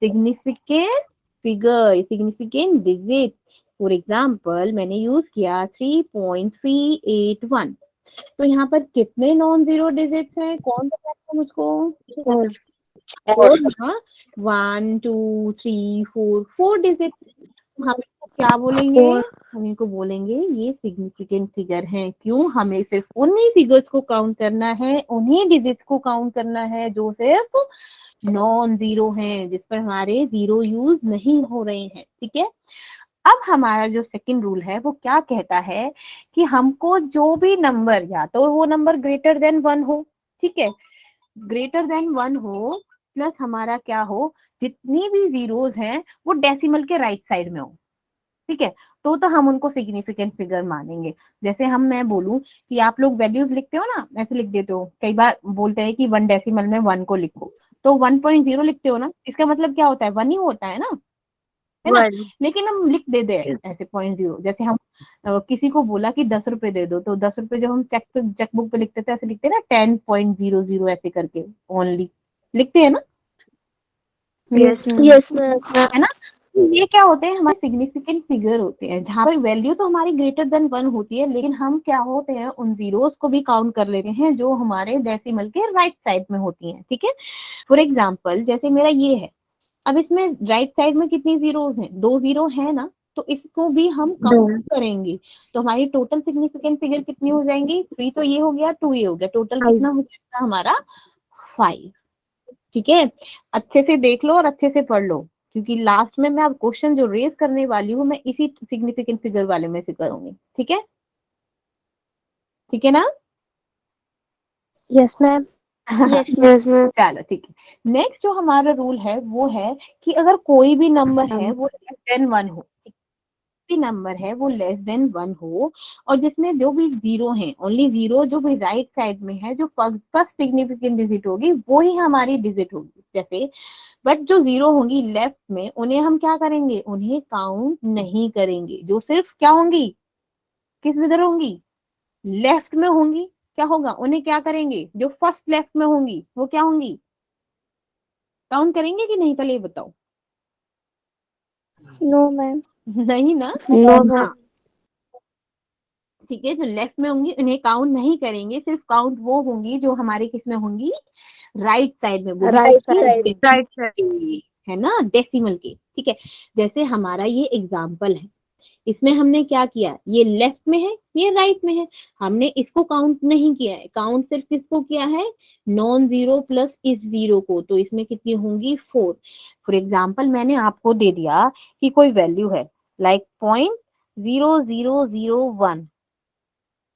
Significant figure, significant digit. For example मैंने यूज किया 3.381, तो यहाँ पर कितने नॉन जीरो डिजिट्स हैं? कौन बताएगा मुझको? और यहाँ 1 2 3 4 4 डिजिट। हम इसको क्या बोलेंगे? हम इनको बोलेंगे ये सिग्निफिकेंट फिगर है। क्यों? हमें सिर्फ उन्हीं फिगर्स को काउंट करना है, उन्हीं डिजिट्स को काउंट करना है जो सिर्फ नॉन जीरो हैं, जिस पर हमारे जीरो यूज नहीं हो रहे हैं। ठीक है, अब हमारा जो सेकंड रूल है वो क्या कहता है कि हमको जो भी नंबर, या तो वो नंबर ग्रेटर देन 1 हो, ठीक है, ग्रेटर देन 1 हो, प्लस हमारा क्या हो, जितनी भी जीरोस हैं वो डेसिमल के राइट साइड में हो। ठीक है, तो हम उनको सिग्निफिकेंट फिगर मानेंगे। जैसे मैं बोलूं कि आप लोग वैल्यूज लिखते हो ना, ऐसे लिख देते हो, कई बार बोलते हैं कि 1 डेसिमल में 1 को लिखो, तो 1.0 लिखते हो ना, इसका मतलब क्या होता है? 1 ही होता है ना, है ना? लेकिन हम लिख देते हैं ऐसे 0.0। जैसे हम किसी को बोला कि 10 रुपए दे दो, तो 10 रुपए जब हम चेकबुक पे लिखते थे, ऐसे लिखते हैं ना 10.00 ऐसे करके ओनली लिखते हैं ना, यस यस मैम। है ना? ये क्या होते हैं? हमारे सिग्निफिकेंट फिगर होते हैं, जहाँ पर वैल्यू तो हमारी ग्रेटर देन 1 होती है, लेकिन हम क्या होते हैं, उन जीरोस को भी काउंट कर लेते हैं जो हमारे डेसिमल के राइट साइड में होती हैं। ठीक है, फॉर एग्जाम्पल जैसे मेरा ये है, अब इसमें राइट साइड में कितनी जीरोस हैं? 2 जीरो है ना, तो इसको भी हम काउंट करेंगे, तो हमारी टोटल सिग्निफिकेंट फिगर कितनी हो जाएंगी? 3 तो ये हो गया, 2 ये हो गया, टोटल कितना हो जाएगा हमारा? 5। ठीक है, अच्छे से देख लो और अच्छे से पढ़ लो, क्योंकि लास्ट में मैं अब क्वेश्चन जो रेज करने वाली हूँ मैं इसी सिग्निफिकेंट फिगर वाले में से करूंगी। ठीक है, ठीक है ना? Yes, ma'am. Yes ma'am. चलो ठीक है। नेक्स्ट जो हमारा रूल है वो है कि अगर कोई भी नंबर है वो लेस देन 1 हो, भी नंबर है वो लेस देन 1 हो और जिसमें जो भी जीरो है, ओनली जीरो जो भी राइट साइड में है, जो फर्स्ट सिग्निफिकेंट डिजिट होगी वो ही हमारी डिजिट होगी। जैसे बट जो जीरो होंगी लेफ्ट में, उन्हें हम क्या करेंगे, उन्हें काउंट नहीं करेंगे। जो सिर्फ क्या होंगी, किस इधर होंगी, लेफ्ट में होंगी, क्या होगा, उन्हें क्या करेंगे, जो फर्स्ट लेफ्ट में होंगी वो क्या होंगी, काउंट करेंगे कि नहीं, पहले ये बताओ। No, ma'am. नहीं ना। No, हाँ ma'am. ठीक है, जो लेफ्ट में होंगी उन्हें काउंट नहीं करेंगे, सिर्फ काउंट वो होंगी जो हमारे किस में होंगी, राइट साइड में, वो भी Right किसकी, side. राइट साइड, है ना, डेसिमल के। ठीक है, जैसे हमारा ये एग्जाम्पल है, इसमें हमने क्या किया, ये लेफ्ट में है, ये राइट में है, हमने इसको काउंट नहीं किया है, काउंट सिर्फ किसको किया है, नॉन जीरो प्लस इस जीरो को, तो इसमें कितनी होंगी, 4। फॉर एग्जाम्पल मैंने आपको दे दिया कि कोई वैल्यू है लाइक 0.0001,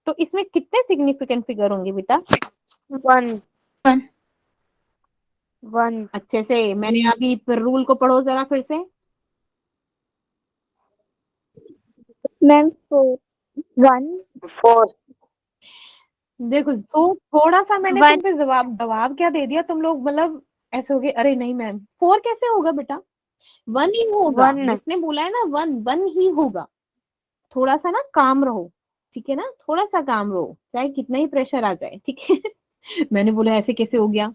तो इसमें कितने सिग्निफिकेंट फिगर होंगे बेटा, 1. 1. अच्छे से मैंने अभी रूल को पढ़ो जरा फिर से। Ma'am, 4. 1. 4. देखो तो थोड़ा सा मैंने तुम 1. पे जवाब क्या दे दिया, तुम लोग मतलब ऐसे हो गए, अरे नहीं मैम 4 कैसे होगा बेटा, 1 ही होगा, 1. जिसने बोला है ना 1 ही होगा। थोड़ा सा ना काम रहो, ठीक है ना, थोड़ा सा काम रहो, चाहे कितना ही प्रेशर आ जाए, ठीक है। मैंने बोला ऐसे कैसे हो गया,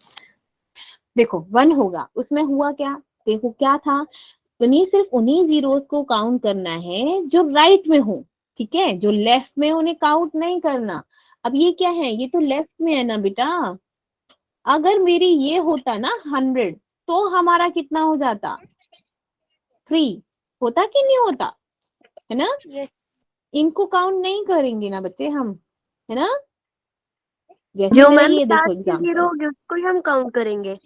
देखो 1 होगा, उसमें हुआ क्या, देखो क्या था, सिर्फ उन्हीं जीरोस को काउंट करना है जो राइट में हो, ठीक है, जो लेफ्ट में उन्हें काउंट नहीं करना। अब ये क्या है, ये तो लेफ्ट में है ना बेटा, अगर मेरी ये होता ना 100 तो हमारा कितना हो जाता, 3 होता कि नहीं होता, है ना, Yes. इनको काउंट नहीं करेंगे ना बच्चे हम, है ना, जैसे जो मेरा मैम ये देखो लास्ट की एग्जांपल, जीरो होगी उसको ही हम काउंट करेंगे।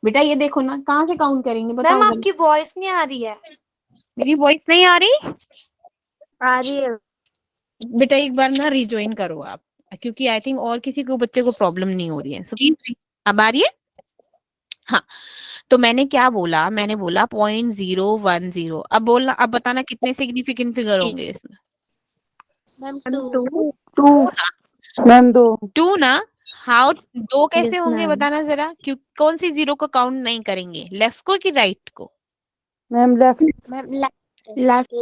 बेटा ये देखो ना, कहाँ से काउंट करेंगे बताओ मैम जरा, आपकी वॉइस नहीं आ रही है। मेरी वॉइस नहीं आ रही, आ रही है। बेटा एक बार ना रिज्वाइन करो आप, क्योंकि आई थिंक और किसी को बच्चे को प्रॉब्लम नहीं हो रही है, सो प्लीज अब आ रही है। हाँ, तो मैंने क्या बोला, मैंने बोला 0.010, अब बोलना, अब बताना कितने सिग्निफिकेंट फिगर होंगे इसमें, Ma'am, 2. 2. 2. मैम 2। 2 ना, हाउ 2 कैसे Yes, होंगे ma'am. बताना जरा, क्यों, कौन सी जीरो को काउंट नहीं करेंगे, लेफ्ट को कि राइट को, ma'am left. Ma'am, left. Left.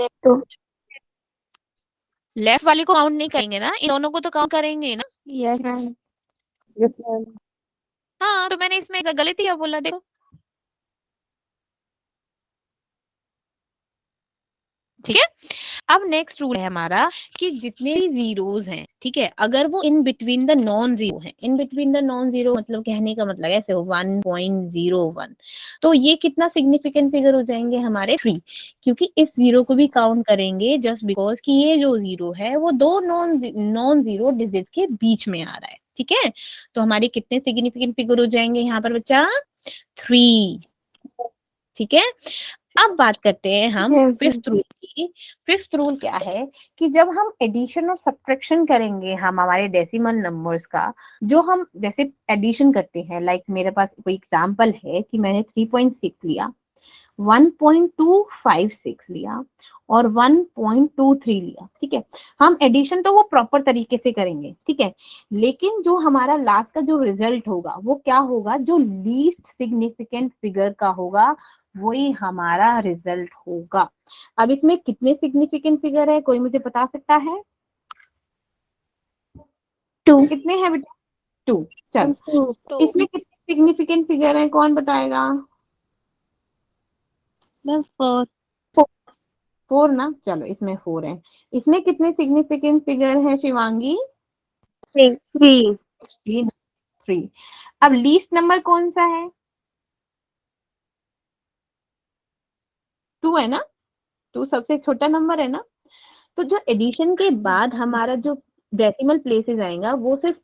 Left वाली को काउंट नहीं करेंगे ना, इन दोनों को तो काउंट करेंगे ना। Yes, ma'am. Yes ma'am. हाँ, तो मैंने इसमें गलत ही क्या बोला, देखो, ठीक है। अब नेक्स्ट रूल है हमारा कि जितने भी जीरोस हैं, ठीक है, अगर वो in between the non zero है, in between the non zero मतलब कहने का मतलब ऐसे 1.01, तो ये कितना सिग्निफिकेंट फिगर हो जाएंगे हमारे 3, क्योंकि इस जीरो को भी काउंट करेंगे जस्ट बिकॉज कि ये जो जीरो है वो दो नॉन जीरो डिजिट के बीच में आ रहा है, ठीक है। तो हमारे कितने सिग्निफिकेंट फिगर हो जाएंगे यहाँ पर बच्चा, 3, ठीक है। अब बात करते हैं हम Yes, फिफ्थ रूल की। फिफ्थ रूल क्या है कि जब हम एडिशन और सब्ट्रैक्शन करेंगे हम हमारे डेसिमल नंबर्स का, जो हम जैसे एडिशन करते हैं, लाइक मेरे पास कोई एग्जांपल है कि मैंने 3.6 लिया, 1.256 लिया और 1.23 लिया, ठीक है, हम एडिशन तो वो प्रॉपर तरीके से करेंगे, ठीक है, लेकिन जो हमारा लास्ट का जो रिजल्ट होगा वो क्या होगा, जो लीस्ट सिग्निफिकेंट फिगर का होगा वही हमारा रिजल्ट होगा। अब इसमें कितने सिग्निफिकेंट फिगर है, कोई मुझे बता सकता है, 2. कितने हैं बेटा, 2, चलो 2. इसमें कितने सिग्निफिकेंट फिगर है, कौन बताएगा, Ma'am, 4. 4 ना, चलो इसमें 4 है, इसमें कितने सिग्निफिकेंट फिगर है शिवांगी, 3. 3। अब लीस्ट नंबर कौन सा है, 2 है ना, 2 सबसे छोटा नंबर है ना, तो जो एडिशन के बाद हमारा जो डेसिमल प्लेसेस आएगा वो सिर्फ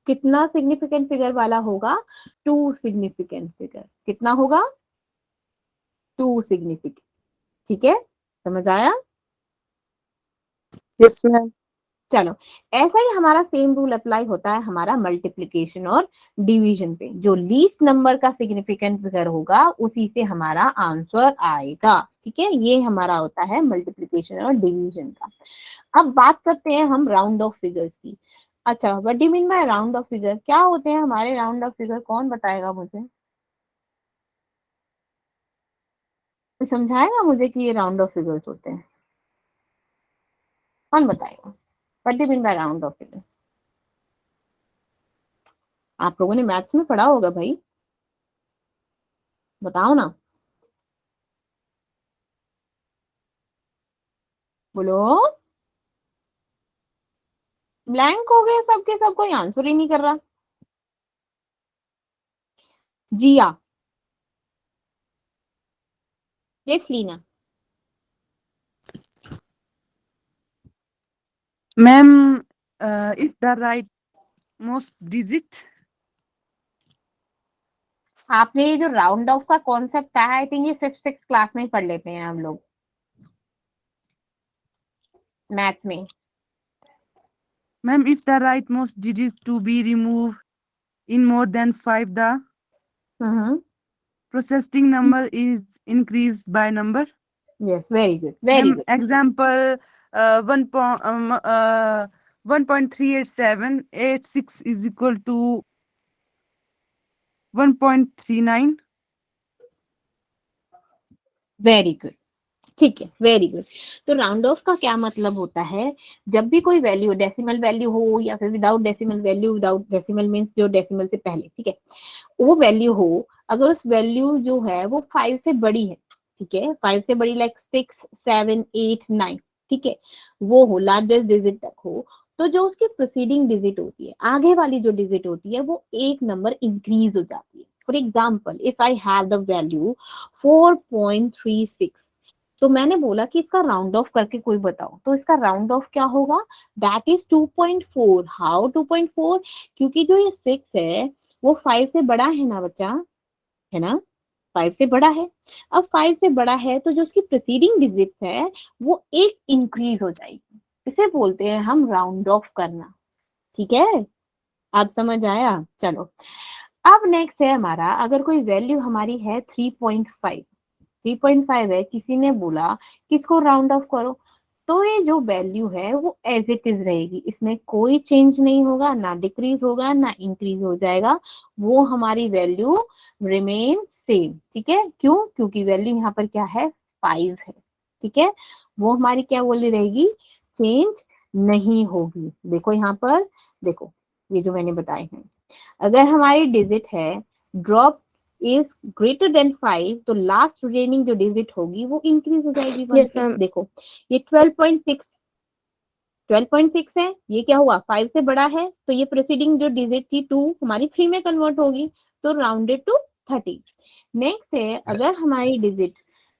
कितना सिग्निफिकेंट फिगर वाला होगा, 2 सिग्निफिकेंट फिगर, कितना होगा, 2 सिग्निफिकेंट, ठीक है, समझ आया। Yes ma'am. चलो, ऐसा ही हमारा सेम रूल अप्लाई होता है हमारा मल्टीप्लिकेशन और डिवीजन पे। जो लीस्ट नंबर का सिग्निफिकेंट फिगर होगा उसी से हमारा आंसर आएगा। ठीक है, ये हमारा होता है मल्टीप्लिकेशन और डिवीजन का। अब बात करते हैं हम राउंड ऑफ फिगर्स की। अच्छा, what do you mean bye round of figure? क्या होते हैं हमारे राउंड ऑफ फिगर? कौन बताएगा मुझे? समझाएगा मुझे कि ये राउंड ऑफ फिगर्स होते हैं? कौन बताएगा? What do you mean bye round of figure? आप लोगों ने मैथ्स में पढ़ा होगा भाई, बताओ ना, बोलो। ब्लैंक हो गए सबके सब, कोई आंसर ही नहीं कर रहा। Jiya, yes Leena. Ma'am, is the right most digit? आपने ये जो राउंड ऑफ का कॉन्सेप्ट है, आई थिंक ये 5th-6th क्लास में ही पढ़ लेते हैं हम लोग मैथ्स में। Ma'am, if the rightmost digit to be removed in more than 5, the processing number is increased by number. Yes, very good, very Ma'am, good. example 1.38786 is equal to 1.39. Very good, ठीक है, वेरी गुड। तो राउंड ऑफ का क्या मतलब होता है? जब भी कोई वैल्यू डेसिमल वैल्यू हो या फिर without decimal value, without decimal means जो डेसिमल से पहले, ठीक है, वो वैल्यू हो, अगर उस वैल्यू जो है वो 5 से बड़ी है, ठीक है, 5 से बड़ी लाइक 6, 7, 8, 9, ठीक है, वो हो, लार्जेस्ट डिजिट तक हो, तो जो उसकी प्रोसीडिंग डिजिट होती है, आगे वाली जो डिजिट होती है, वो एक नंबर इंक्रीज हो जाती है। For example, if I have the value 4.36, तो मैंने बोला कि इसका राउंड ऑफ करके कोई बताओ, तो इसका राउंड ऑफ क्या होगा? That is 2.4। हाउ 2.4? क्योंकि जो ये 6 है वो 5 से बड़ा है ना बच्चा, है ना, 5 से बड़ा है। अब 5 से बड़ा है तो जो उसकी प्रीसीडिंग डिजिट है वो एक इंक्रीज हो जाएगी। इसे बोलते हैं हम राउंड ऑफ करना। ठीक है, आप समझ आया? चलो, अब नेक्स्ट है हमारा, अगर कोई वैल्यू हमारी है 3.5, 3.5 है, किसी ने बोला कि इसको राउंड ऑफ करो, तो ये जो वैल्यू है वो एज इट इज रहेगी, इसमें कोई चेंज नहीं होगा, ना डिक्रीज होगा ना इंक्रीज हो जाएगा, वो हमारी वैल्यू रिमेन सेम। ठीक है, क्यों? क्योंकि वैल्यू यहाँ पर क्या है? 5 है। ठीक है, वो हमारी क्या बोली रहेगी? चेंज नहीं होगी। देखो यहाँ पर, देखो ये जो मैंने बताए हैं, अगर हमारी डिजिट है ड्रॉप इज ग्रेटर देन 5, तो लास्ट रिमेनिंग जो डिजिट होगी वो इंक्रीज हो जाएगी 1 Yes, से। ma'am. देखो ये 12.6 है, ये क्या हुआ? 5 से बड़ा है, तो ये प्रीसीडिंग जो डिजिट थी 2 हमारी 3 में कन्वर्ट होगी, तो राउंडेड टू 30। नेक्स्ट है, अगर हमारी डिजिट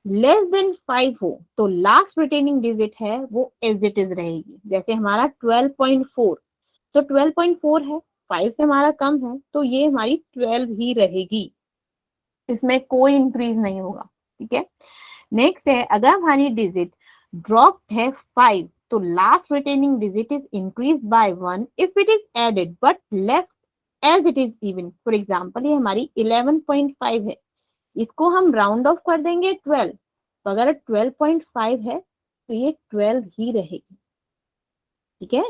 लेस देन 5 हो, तो लास्ट रिटेनिंग डिजिट है वो एज इट इज रहेगी। जैसे हमारा 12.4, तो 12.4 है, 5 से हमारा कम है, तो ये हमारी 12 ही रहेगी, इसमें कोई इंक्रीज नहीं होगा। ठीक है, नेक्स्ट है, अगर हमारी डिजिट ड्रॉप है 5, तो last retaining digit is increase by 1 if it is added but left as it is even. For example, ये हमारी 11.5 है, इसको हम राउंड ऑफ कर देंगे 12, तो अगर 12.5 है तो ये 12 ही रहेगी। ठीक है,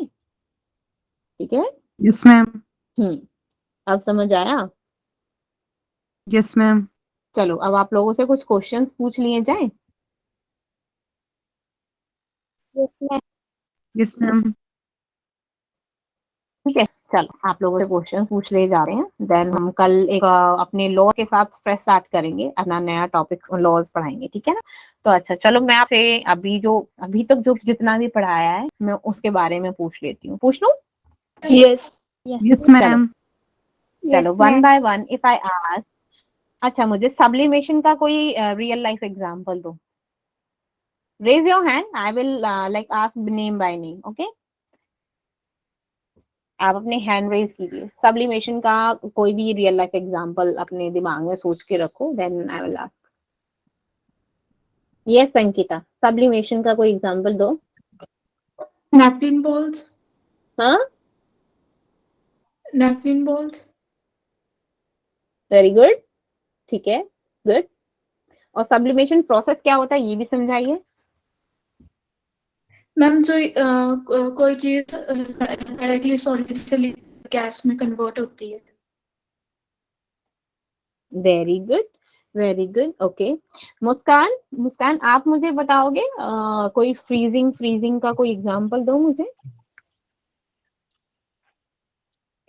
ठीक है। Yes, ma'am. अब समझ आया? Yes, ma'am. चलो, अब आप लोगों से कुछ क्वेश्चंस पूछ लिए जाएं। Yes, ma'am. Yes, ma'am. ठीक है, चलो आप लोगों से क्वेश्चन पूछ ले जा रहे हैं, देन हम कल एक अपने लॉ के साथ फ्रेश स्टार्ट करेंगे, अपना नया टॉपिक लॉज पढ़ाएंगे। ठीक है ना? तो अच्छा, चलो मैं आपसे अभी तक जो जितना भी पढ़ाया है मैं उसके बारे में पूछ लेती हूँ। पूछ लूं? Yes. Yes, Yes, ma'am. ma'am. चलो, Yes, one ma'am. By one if I ask, अच्छा मुझे सब्लिमेशन का कोई रियल लाइफ एग्जांपल दो। Raise your hand, I will like ask name by name. Okay, आप अपने हैंड रेज कीजिए। सब्लिमेशन का कोई भी रियल लाइफ एग्जांपल अपने दिमाग में सोच के रखो, then I will ask. Yes Sankita, sublimation का कोई एग्जांपल दो। Napkin balls. हाँ, Napkin balls. वेरी गुड, ठीक है, गुड। और सब्लिमेशन प्रोसेस क्या होता है ये भी समझाइए। मैम जो कोई चीज डायरेक्टली सॉलिड से गैस में कन्वर्ट होती है। Very good, very good, okay. Muskan, Muskan आप मुझे बताओगे कोई फ्रीजिंग, फ्रीजिंग का कोई एग्जांपल दो मुझे।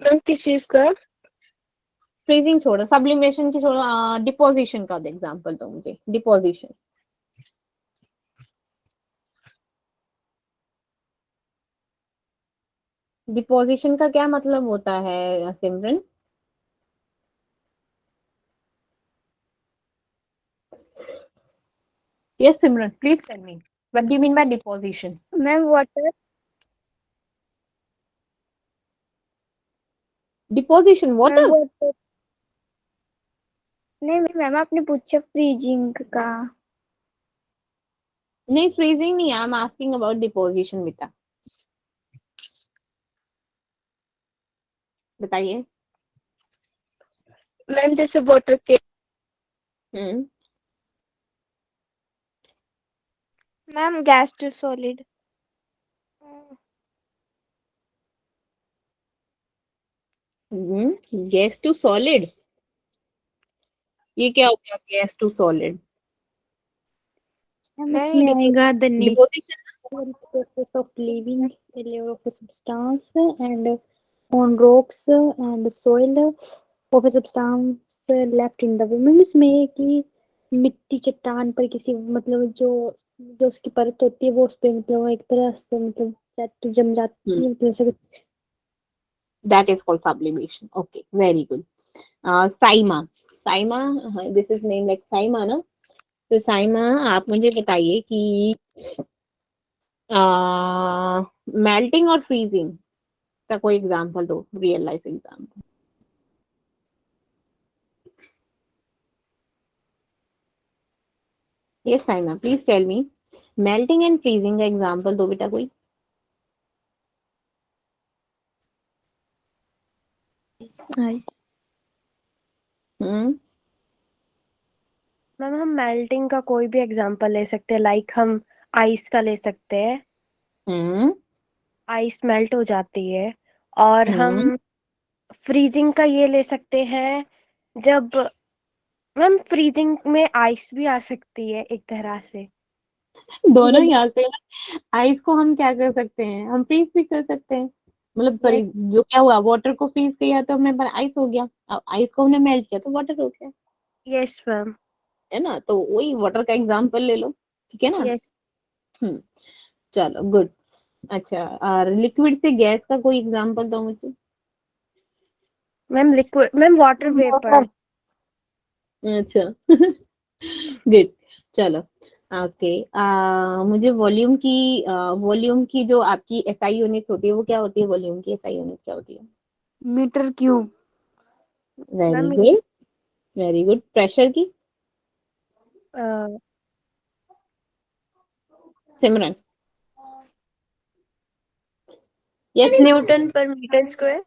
मैम किस चीज का? फ्रीजिंग छोड़ो, सब्लिमेशन की छोड़ो, डिपोजिशन का एग्जांपल दो मुझे, डिपोजिशन। डिपोजिशन का क्या मतलब होता है Simran? Yes Simran, please tell me what do you mean by deposition? Ma'am water deposition ma'am water? Water नहीं मैम आपने पूछा फ्रीजिंग का। नहीं, फ्रीजिंग नहीं, I am asking about deposition बेटा, बताइए। मैम जैसे वाटर के hmm, ma'am gas to solid. Gas to solid, ये क्या हो गया gas to solid? Ma'am ma'am इसमें आएगा the deposition. process of leaving a layer of a substance and on rocks and soil of a substance left in the ma'am इसमें है कि मिट्टी चट्टान पर किसी मतलब जो जो उसकी परत होती है वो उस पे मतलब एक तरह से मतलब सेट जम जाती है मतलब ऐसा कुछ। That is called sublimation, okay, very good. Saima, Saima, this is name like Saima ना। तो साइमा आप मुझे बताइए कि मेल्टिंग और फ्रीजिंग का कोई एग्जांपल दो, real life example. Yes Saima, please tell me melting and freezing का एग्जांपल दो बेटा कोई। हम्म, मैम हम मेल्टिंग का कोई भी एग्जांपल ले सकते हैं, लाइक हम आइस का ले सकते हैं, हम्म, आइस मेल्ट हो जाती है। और हम्म, हम फ्रीजिंग का ये ले सकते हैं जब मैम फ्रीजिंग में आइस भी आ सकती है एक तरह से। दोनों ही आते हैं। आइस को हम क्या कर सकते हैं, हम फ्रीज भी कर सकते हैं, मतलब सॉरी, यस जो क्या हुआ वाटर को फ्रीज किया तो हमें आइस हो गया, अब आइस को हमने मेल्ट किया तो वाटर हो गया, यस मैम। है ना। तो वही वाटर का एग्जांपल ले लो, ठीक है ना। यस हम्म, चलो गुड। अच्छा, और लिक्विड से गैस का कोई एग्जांपल दो मुझे। Ma'am liquid ma'am water vapour. अच्छा गुड, चलो, ओके। मुझे वॉल्यूम की जो आपकी एसआई यूनिट होती है वो क्या होती है, वॉल्यूम की एसआई यूनिट क्या होती है? Metre cube. Very ma'am good, very good. Pressure की? Simran? Yes, newton per metre square.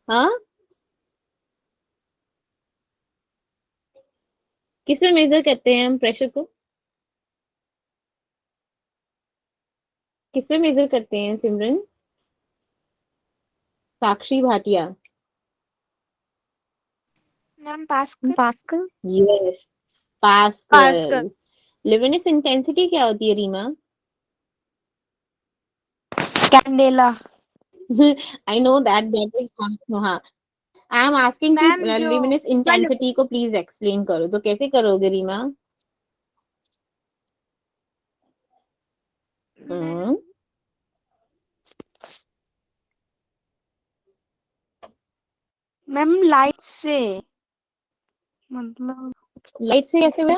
हाँ, किस में मेजर करते हैं हम प्रेशर को, किस में मेजर करते हैं Simran? Sakshi Bhatia? Ma'am Pascal. Pascal. Yes, Pascal. Pascal. Luminous intensity क्या होती है Reema? Candela. I know that is, हाँ, आई एम आस्किंग कि मैम जो लिमिनस इंटेंसिटी को प्लीज एक्सप्लेन करो, तो कैसे करोगे रीमा? हम्म, मैम लाइट से मतलब लाइट से कैसे हुआ?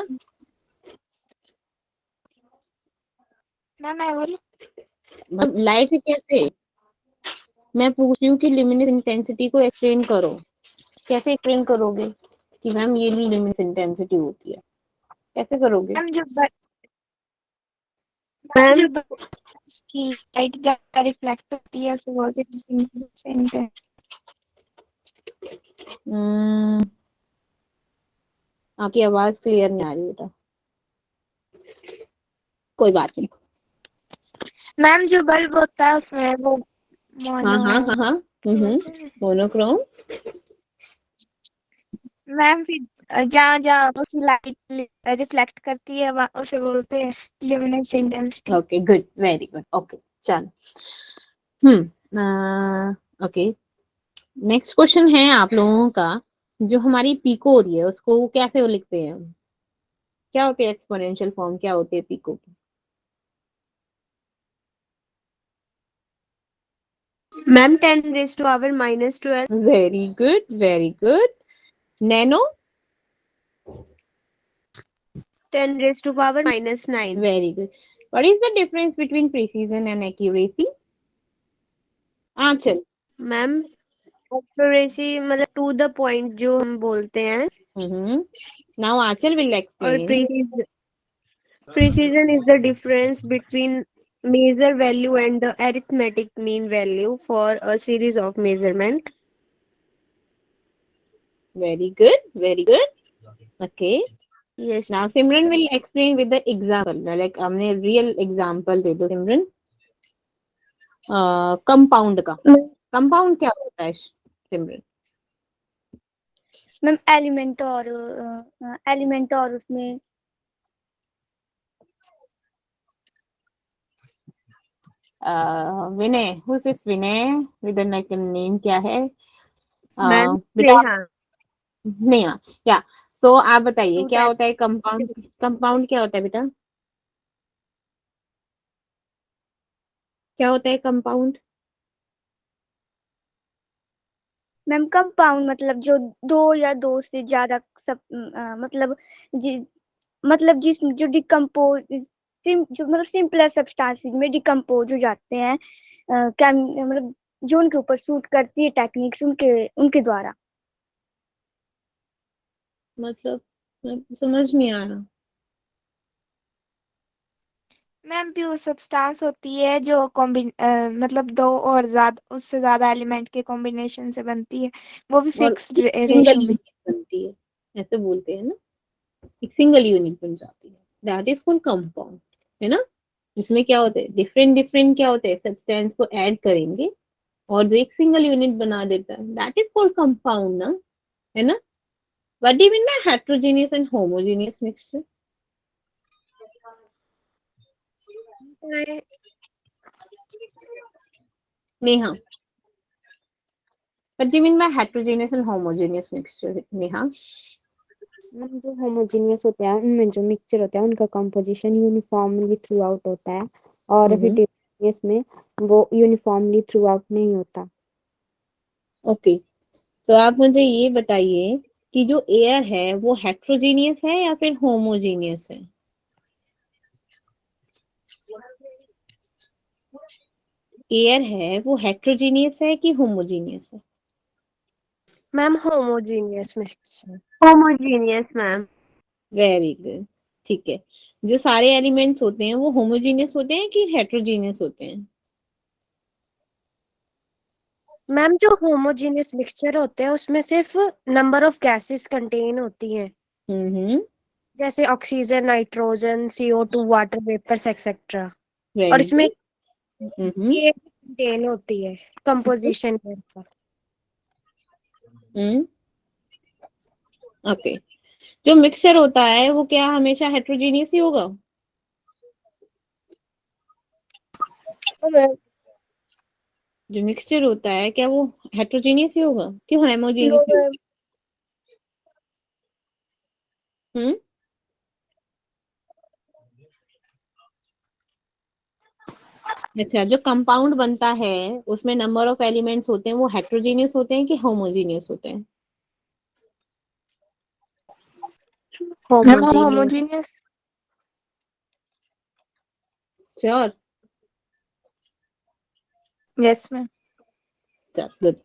मैम मैं बोलूं? लाइट से कैसे? मैं पूछ रही हूँ कि लिमिनस इंटेंसिटी को एक्सप्लेन करो, कैसे एक्सप्लेन करोगे कि मैम ये लिमिनस इंटेंसिटी होती है, कैसे करोगे? मैम जो मैम कि लाइट ज्यादा रिफ्लेक्ट होती है, उसे बोलते हैं incandescent। आपकी आवाज क्लियर नहीं आ रही बेटा। कोई बात नहीं। मैम जो बल्ब होता है उसमें वो हाँ हाँ मोनो, हाँ हाँ। मोनोक्रोम। मैम फिर जहाँ जहाँ उसकी लाइट रिफ्लेक्ट करती है वहाँ उसे बोलते हैं luminescent. Okay good, very good. Okay चलो। ओके, नेक्स्ट क्वेश्चन है आप लोगों का। जो हमारी पीको हो रही है उसको कैसे वो लिखते हैं? क्या होती है एक्सपोनेंशियल फॉर्म, क्या होती है पीको की? Ma'am 10⁻⁻12। Very good, very good. Nano? 10⁻⁻9। Very good. What is the difference between precision and accuracy? Anchal? Ma'am accuracy मतलब टू द पॉइंट जो हम बोलते हैं, नाउ आंचल विल और explain. precision is the difference between measure value and the arithmetic mean value for a series of measurement. Very good, very good. Okay. Yes. Now Simran will explain with the example. Like हमने real example दे दो सिमरन। कंपाउंड का। कंपाउंड क्या होता है सिमरन? मैम एलिमेंट और उसमें विनय, who is Vinay with the name क्या है? मैम बेटा नेहा। नहीं, क्या? सो आप बताइए टू क्या टाइप। होता है कंपाउंड? कंपाउंड क्या होता है बेटा? क्या होता है कंपाउंड? मैम कंपाउंड मतलब जो दो या दो से ज्यादा सब मतलब मतलब जिस जो डिकम्पोज जो मतलब सिंपलर सब्सटेंसेस में डिकम्पोज हो जाते हैं, मतलब जो उनके ऊपर सूट करती है टेक्निक्स उनके उनके द्वारा। मतलब समझ नहीं आ रहा। मैम प्योर सब्सटेंस होती है जो मतलब दो और ज्यादा उससे ज्यादा एलिमेंट के कॉम्बिनेशन से बनती है, वो भी और फिक्स्ड सिंगल रेशो में। यूनिट बनती है, ऐसे बोलते हैं ना। एक सिंगल यूनिट बन जाती है, दैट इज कॉल्ड कंपाउंड, है ना। इसमें क्या होता है, डिफरेंट डिफरेंट क्या होता है, सब्सटेंस को ऐड करेंगे और जो एक सिंगल यूनिट बना देता है, दैट इज कॉल्ड कंपाउंड ना, है ना। What do you mean bye heterogeneous and homogeneous mixture? Neha, what do you mean bye heterogeneous and homogeneous mixture Neha? Ma'am जो होमोजीनियस होते हैं उनमें जो मिक्सचर होता है उनका कंपोजिशन यूनिफॉर्मली थ्रू आउट होता है, और हेटेरोजेनियस में वो यूनिफॉर्मली थ्रू आउट नहीं होता। ओके, तो आप मुझे ये बताइए कि जो एयर है वो हेटेरोजेनियस है या फिर होमोजेनियस है? एयर है वो हेटेरोजेनियस है कि होमोजेनियस है? Ma'am homogeneous mixture. Homogeneous ma'am. Very good, ठीक है। जो सारे एलिमेंट्स होते हैं वो होमोजेनियस होते हैं कि हेटेरोजेनियस होते हैं? मैम जो होमोजीनियस मिक्सचर होते हैं उसमें सिर्फ नंबर ऑफ गैसेस कंटेन होती हैं, जैसे oxygen, nitrogen, CO2, water vapours etcetera. और वेरी इसमें गुड। ये कंटेन होती है कंपोजिशन के ऊपर। ओके, जो मिक्सचर होता है वो क्या हमेशा हेटेरोजेनियस ही होगा? जो मिक्सचर होता है क्या वो हेटेरोजेनियस ही होगा कि होमोजेनियस ही होगा? हम्म अच्छा, जो कंपाउंड बनता है उसमें नंबर ऑफ एलिमेंट्स होते हैं वो हेटेरोजेनियस होते हैं कि होमोजेनियस होते हैं? Homogeneous. Sure? Yes ma'am. Good.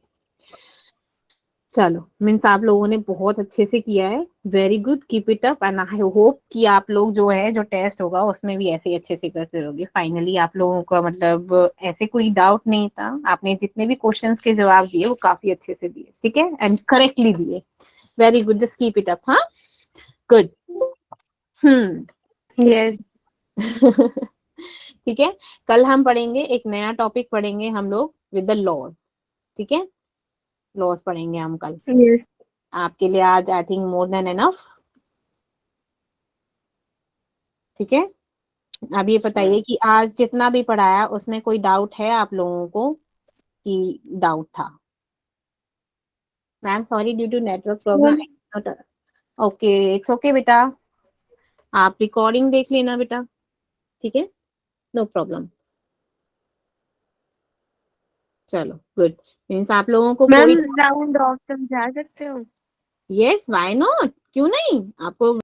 चलो मीन्स आप लोगों ने बहुत अच्छे से किया है, very good, keep it up and I hope कि आप लोग जो है जो टेस्ट होगा उसमें भी ऐसे ही अच्छे से करते रहोगे। फाइनली आप लोगों का मतलब ऐसे कोई डाउट नहीं था, आपने जितने भी क्वेश्चंस के जवाब दिए वो काफी अच्छे से दिए, ठीक है, एंड करेक्टली दिए, very good, just keep it up. हाँ गुड। यस ठीक है, कल हम पढ़ेंगे एक नया टॉपिक पढ़ेंगे हम लोग विद द लॉज, ठीक है, लॉज पढ़ेंगे हम कल। यस आपके लिए आज I think more than enough, ठीक है। अब ये बताइए कि आज जितना भी पढ़ाया उसमें कोई डाउट है आप लोगों को कि डाउट था? Ma'am sorry due to network problem. Okay it's okay बेटा, आप रिकॉर्डिंग देख लेना बेटा, ठीक है, नो प्रॉब्लम। चलो गुड, मीन्स आप लोगों को मैम कोई राउंड ऑफ समझा सकते हो? यस व्हाई नॉट, क्यों नहीं, आपको